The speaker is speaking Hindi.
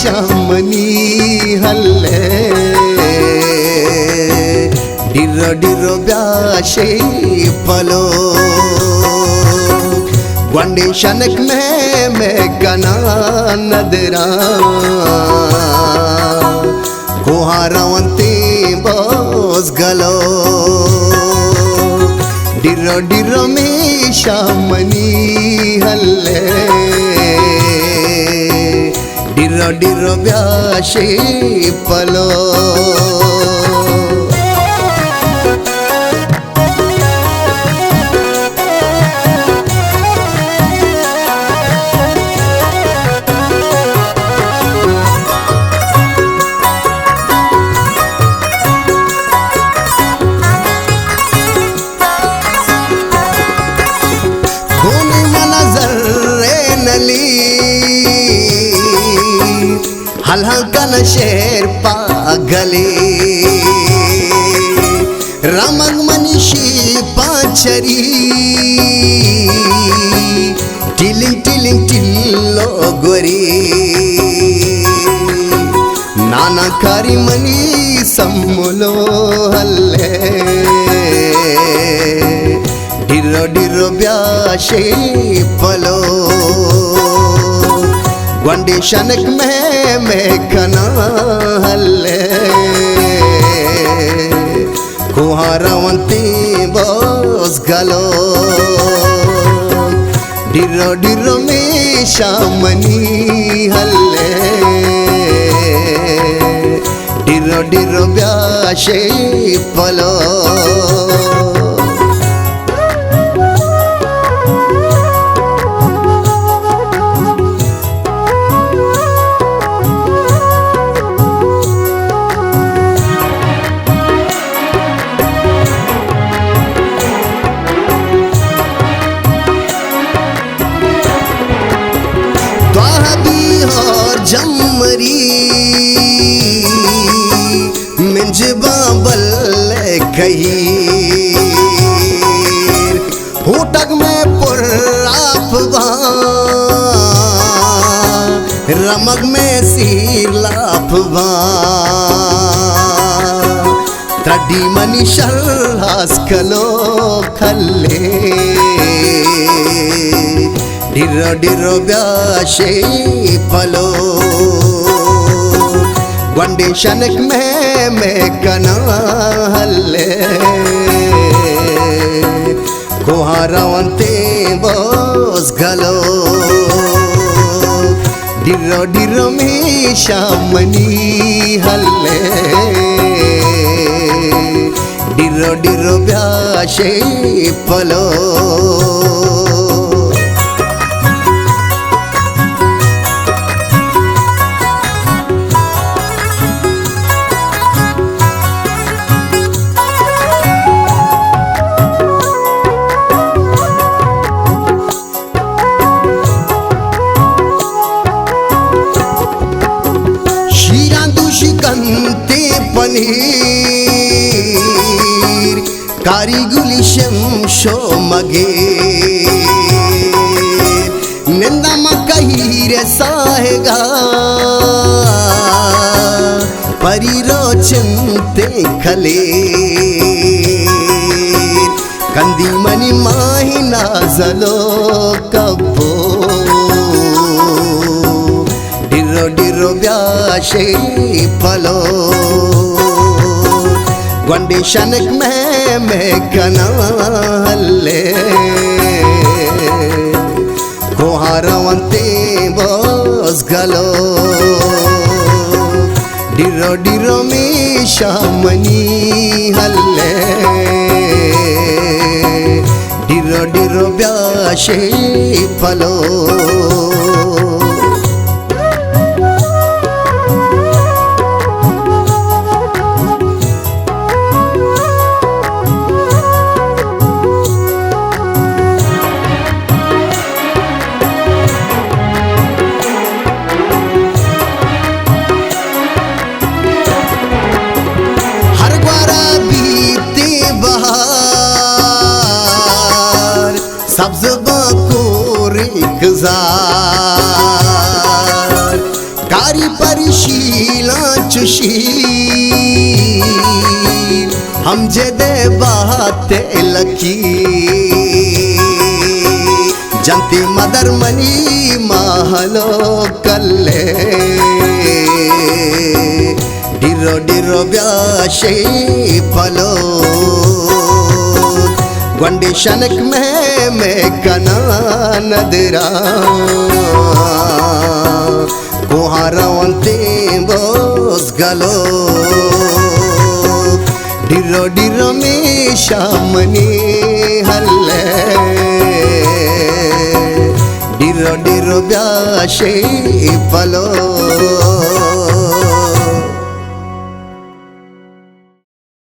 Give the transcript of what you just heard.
शामनी हल्ले डिरो डिरो ब्याशे पलो वंडे शनक में कना नदरा कोहारावंती बोस गलो डिरो डिरो में शामनी हल्ले डिरो डिरो ब्याशे पलो हल हल कन शेर पागले रमग मनीषी पाचरी टिलिंग टिलिंग टिल्लो गोरी नाना कारी मनी सम्मुलो हल्ले डिरो डिरो ब्याशे पलो वंडे शनक में कना हल्ले कोहारावंती बोस गलो डिरो डिरो में शामनी हल्ले डिरो डिरो ब्याशे पलो और जमरी मिंजबा बल कही होटक में पुरापवा रमग में सीर लापवा त्रडी मनी शल्हास कलो खल्ले डिरो डिरो ब्याशे पलो वंडे शनक में कना हल्ले कोहारावंते बोस गलो डिरो डिरो में शामनी हल्ले डिरो डिरो ब्याशे पलो कंते पनीर कारी गुली शमशो मगे निंदा मकहीरे साहेगा परीरो चिंते खले कंदी मनी माही नाजलो कबो डिरो डिरो ब्याशे पलो वंडे शनक में कना हल्ले कोहारावंते बोस गलो डिरो डिरो में शामनी हल्ले डिरो डिरो ब्याशे पलो सब्ज़ बाकोर इक़ज़ा चुशील हम जे दे बाते लकी जंती मदर मनी महलो कल्ले डिरो डिरो ब्याशे फलो gwandi shanak me kana nadra koharawante bos galo diro diro me shamani halle diro diro byashe palo